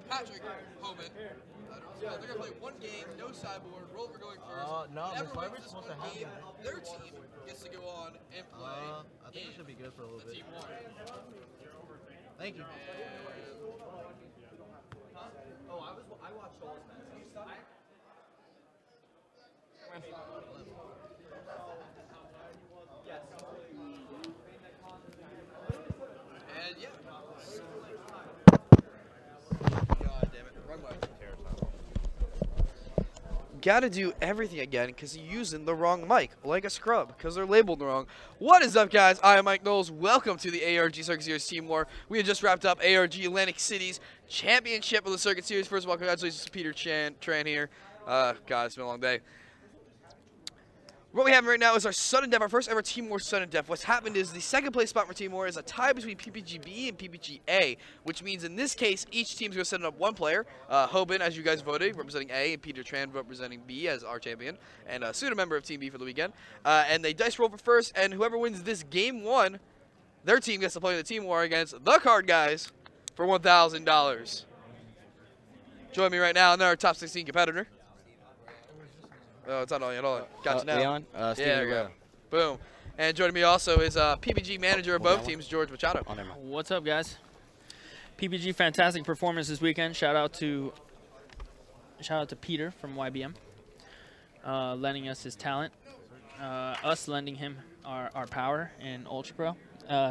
Patrick, Homan. They're going to play one game, no sideboard, Rover going first. No, Whoever Miss wins this supposed one to have game, that. their team gets to go on and play. I think it should be good for a little bit. Team one. Thank you. Oh, I watched all his matches. And yeah. God damn it. Wrong way. Gotta do everything again because you're using the wrong mic, like a scrub, because they're labeled wrong. What is up, guys? I am Mike Knowles. Welcome to the ARG Circuit Series Team War. We have just wrapped up ARG Atlantic City's championship of the Circuit Series. First of all, congratulations to Peter Tran here. God, it's been a long day. What we have right now is our Sudden Death, our first ever Team War Sudden Death. What's happened is the second place spot for Team War is a tie between PPGB and PPGA, which means in this case, each team's going to send up one player. Hoban, as you guys voted, representing A, and Peter Tran representing B as our champion, and Suda, member of Team B for the weekend. And they dice roll for first, and whoever wins this game one, their team gets to play the Team War against the Card Guys for $1,000. Join me right now, and they're our top 16 competitor. Oh, it's not on yet. Hold on. Got you now. Leon? Yeah, there we go. Boom. And joining me also is PPG manager of both teams, George Machado. What's up, guys? PPG, fantastic performance this weekend. Shout out to Peter from YBM, lending us his talent, us lending him our power in Ultra Pro.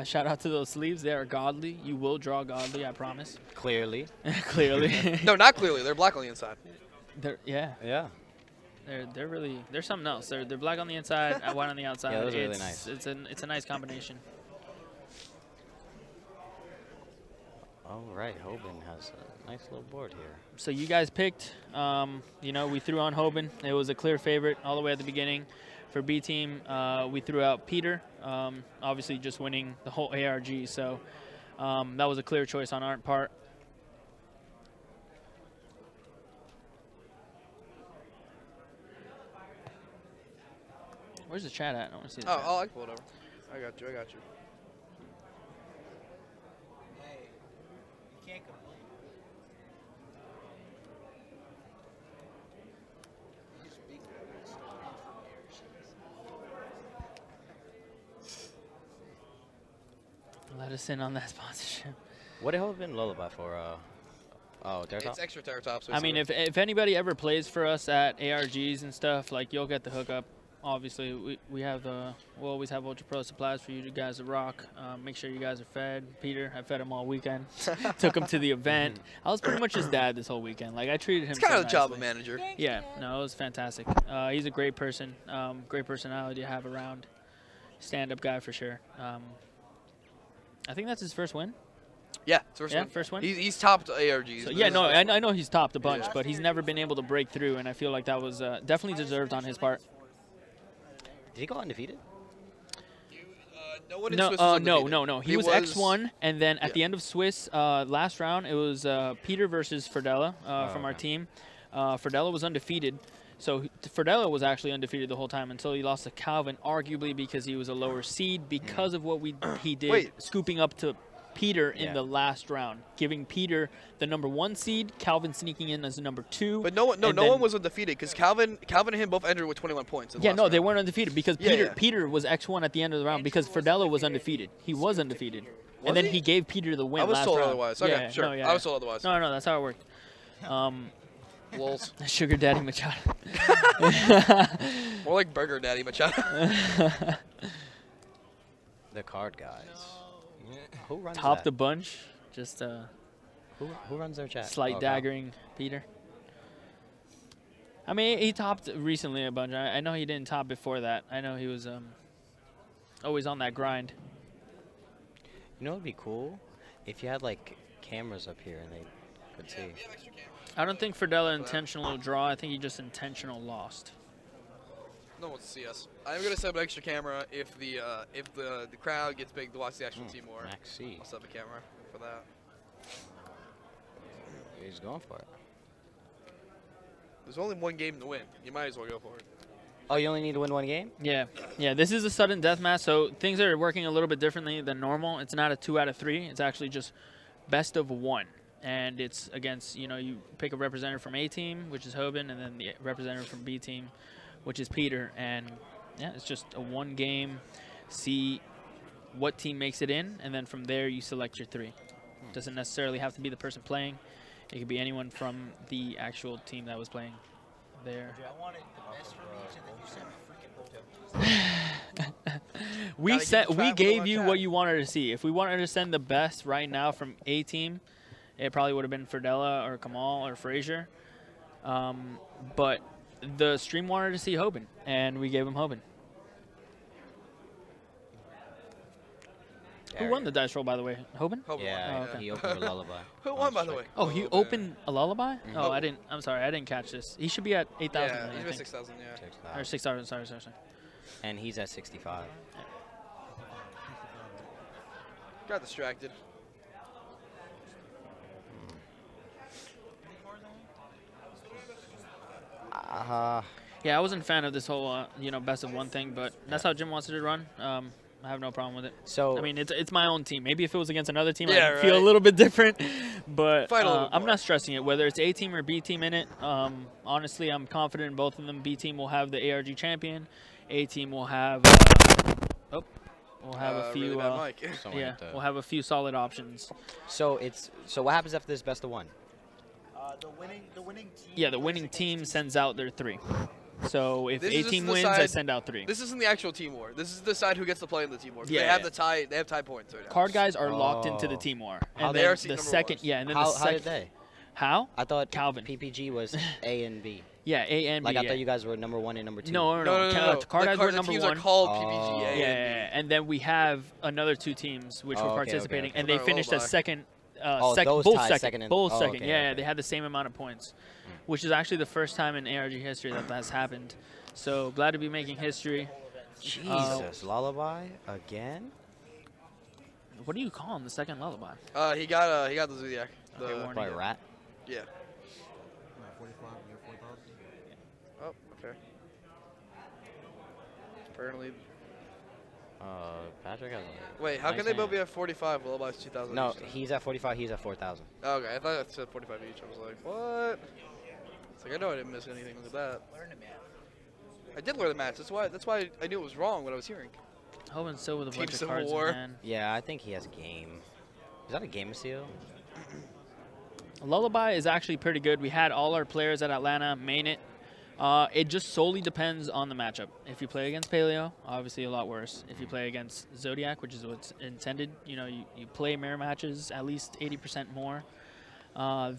Shout out to those sleeves. They are godly. You will draw godly, I promise. Clearly. Clearly. No, not clearly. They're black on the inside. Yeah. Yeah. They're something else. They're black on the inside, white on the outside. Yeah, those are really nice. It's a nice combination. All right, Hoban has a nice little board here. So you guys picked, you know, we threw on Hoban. It was a clear favorite all the way at the beginning. For B team, we threw out Peter, obviously just winning the whole ARG. So that was a clear choice on our part. Where's the chat at? I want to see the chat. Oh, I can pull it over. I got you. Hey, you can't complain. You just speak Let us in on that sponsorship. What did Hoban lullaby for? Oh, Terra Top? It's extra Terra Tops. I mean, if anybody ever plays for us at ARGs and stuff, like, you'll get the hookup. Obviously, we have we'll always have Ultra Pro supplies for you guys to rock. Make sure you guys are fed. Peter, I fed him all weekend. Took him to the event. I was pretty much his dad this whole weekend. Like, I treated him. It's kind so of the job nicely. of manager. Yeah, no, it was fantastic. He's a great person, great personality to have around. Stand-up guy for sure. I think that's his first win. Yeah, it's first win. He's topped ARGs. So, yeah, no, I know he's topped a bunch, but he's never been able to break through, and I feel like that was definitely deserved on his part. Did he go undefeated? No one in Swiss was undefeated. No. He was X1, and then at the end of Swiss, last round, it was Peter versus Ferdella from our team. Ferdella was undefeated. So Ferdella was actually undefeated the whole time until he lost to Calvin, arguably because he was a lower seed because of what he did, scooping up to Peter in the last round, giving Peter the #1 seed, Calvin sneaking in as the #2. But no one was undefeated because Calvin and him both entered with 21 points. In the last round. They weren't undefeated because Peter was X1 at the end of the round because Ferdella was undefeated. He was undefeated. And then he gave Peter the win last round. I was told otherwise. Okay, yeah, sure. No, yeah. I was told otherwise. No, that's how it worked. Lols. Sugar Daddy Machado. More like Burger Daddy Machado. The Card Guys. Who runs Top that? the bunch. Just Who runs their chat? Slight daggering Peter. I mean, he topped recently a bunch. I know he didn't top before that. I know he was always on that grind. You know what would be cool? If you had, like, cameras up here and they could see. We have extra cameras. I don't think Ferdella intentional draw. I think he just intentional lost. No one wants to see us. I'm gonna set up an extra camera if the crowd gets big to watch the actual Team War. Max C. I'll set up a camera for that. He's going for it. There's only one game to win. You might as well go for it. Oh, you only need to win one game? Yeah. This is a sudden death match, so things are working a little bit differently than normal. It's not a 2 out of 3. It's actually just best of 1. and it's against, you pick a representative from A team, which is Hoban, and then the representative from B team, which is Peter. And yeah, it's just a one game, see what team makes it in, and then from there you select your 3. Doesn't necessarily have to be the person playing. It could be anyone from the actual team that was playing there. I wanted the best from each, and then you sent me freaking Hoban. We gave you what you wanted to see. If we wanted to send the best right now from A team, it probably would have been Ferdella or Kamal or Frazier. But the stream wanted to see Hoban, and we gave him Hoban. Who won the dice roll, by the way? Hoban? Yeah, Oh, okay. he opened a lullaby. Who won, by the way? Oh, he opened a lullaby? Oh, I'm sorry, I didn't catch this. He should be at 8,000. Yeah, I he's think. at 6,000, yeah. 6,000. Or 6,000. Sorry. And he's at 65. Got distracted. Yeah, I wasn't a fan of this whole, best of one thing, but that's how Jim wants it to run. I have no problem with it. So I mean, it's my own team. Maybe if it was against another team, Yeah, I'd feel a right. little bit different. But Fight a little bit I'm more. not stressing it. Whether it's A team or B team in it, honestly, I'm confident in both of them. B team will have the ARG champion. A team will have a few. Really bad mic. Something Yeah, like that. we'll have a few solid options. So what happens after this best of 1? The winning team. Yeah, the winning team sends out their 3. So if This A is team the wins, I side- send out 3. This isn't the actual team war. This is the side who gets to play in the team war. Yeah, They have yeah. the tie. They have tie points right now. Card guys are locked into the Oh. team war. How And they then are seed the number second, ones. yeah, and then How the did second. they? How? I thought Calvin. PPG was A and B. Yeah, A and B. Like I yeah. thought you guys were number 1 and number 2. No. No. Card guys were the number teams 1. are called Oh. PPGA. Yeah, and yeah, and then we have another 2 teams which Oh, were okay, okay, participating, okay. and they Another finished as lullaby. second. Those Both tied second. second and- Both oh, second. okay, Yeah, okay. they had the same amount of points, which is actually the first time in ARG history that that's happened. So glad to be making history. Jesus, lullaby again? What do you call him? The second lullaby? He got the Zodiac. Okay, The, Warren. Probably rat. yeah. 45, you're 4,000. Oh, okay. Apparently. Patrick has Wait, how nice can they both hand. be at 45? Lullaby's 2,000. No, each, though? he's at 45, he's at 4,000. Okay, I thought it said 45 each. I was like, what? It's like I know I didn't miss anything. Look at that. Learn it, man. I did learn the match. That's why I knew it was wrong what I was hearing. Hoban's still with a Team bunch of Civil cards War. in hand. Yeah, I think he has game. Is that a game seal? Lullaby is actually pretty good. We had all our players at Atlanta main it. It just solely depends on the matchup. If you play against Paleo, obviously a lot worse. If you play against Zodiac, which is what's intended, you play mirror matches at least 80% more,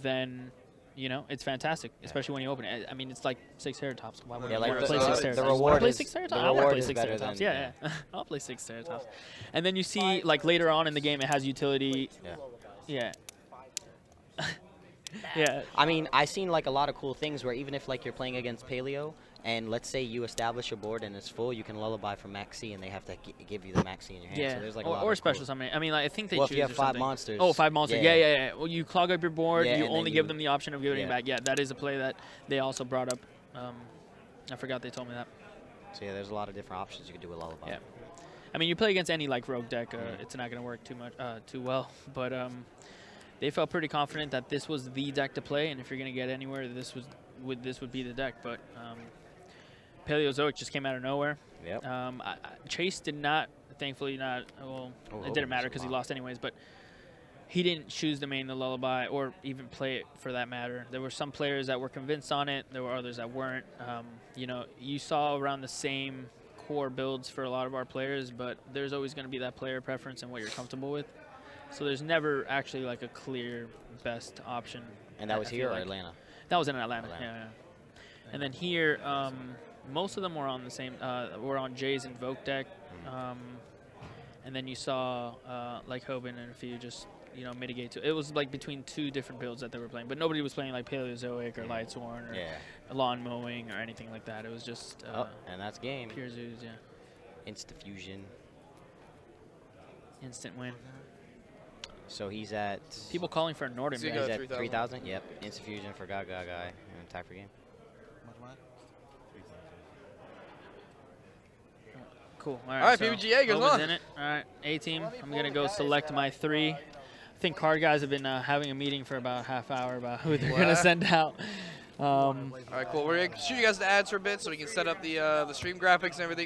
then, it's fantastic, especially when you open it. I mean, it's like 6 Ceratops. Why would Yeah, you like want the- to play the 6 Ceratops? reward Wanna play is- 6 the Ceratops? I want to reward play is 6 better Ceratops. than- Yeah. I'll play 6 Ceratops. And then you see, like, later on in the game, it has utility. Yeah. Yeah. Yeah. I mean, I've seen like a lot of cool things where even if like you're playing against Paleo, and let's say you establish your board and it's full, you can lullaby for Max C, and they have to give you the Max C in your hand. Yeah, So there's like a or, lot or of special cool. summoning. I mean, like, I think they Well, choose if you have or 5 something. monsters. Oh, 5 monsters. Yeah. Well, you clog up your board. Yeah, you and then only you- give them the option of giving it yeah. back. Yeah, that is a play that they also brought up. I forgot they told me that. So yeah, there's a lot of different options you can do with lullaby. Yeah. I mean, you play against any like rogue deck, it's not going to work too well. But they felt pretty confident that this was the deck to play, and if you're going to get anywhere, this would be the deck. But Paleozoic just came out of nowhere. Yep. Chase did not, thankfully not. Well, it didn't matter because he lost anyways. But he didn't choose to main the lullaby or even play it for that matter. There were some players that were convinced on it. There were others that weren't. You saw around the same core builds for a lot of our players, but there's always going to be that player preference and what you're comfortable with. So there's never actually like a clear best option. And that was I feel here or like. Atlanta? That was in Atlanta. Yeah. And then here, most of them were on the same. Were on Jay's Invoke deck, and then you saw like Hoban and a few just mitigate to. It was like between 2 different builds that they were playing, but nobody was playing like Paleozoic or Lightsworn or lawn mowing or anything like that. It was just And that's game. pure zoos. Yeah, Insta-fusion. instant win. So he's at... People calling for a Norden. So you man. He's got at 3,000. 3,000? Yep. Insta-fusion for Gaga guy. And attack for game. Much am I? Cool. All right, so PBGA goes Hoban's on. in it. All right, A team. I'm gonna go select my 3. I think card guys have been having a meeting for about a half hour about who they're What? gonna send out. All right, cool. We're gonna shoot you guys the ads for a bit so we can set up the stream graphics and everything.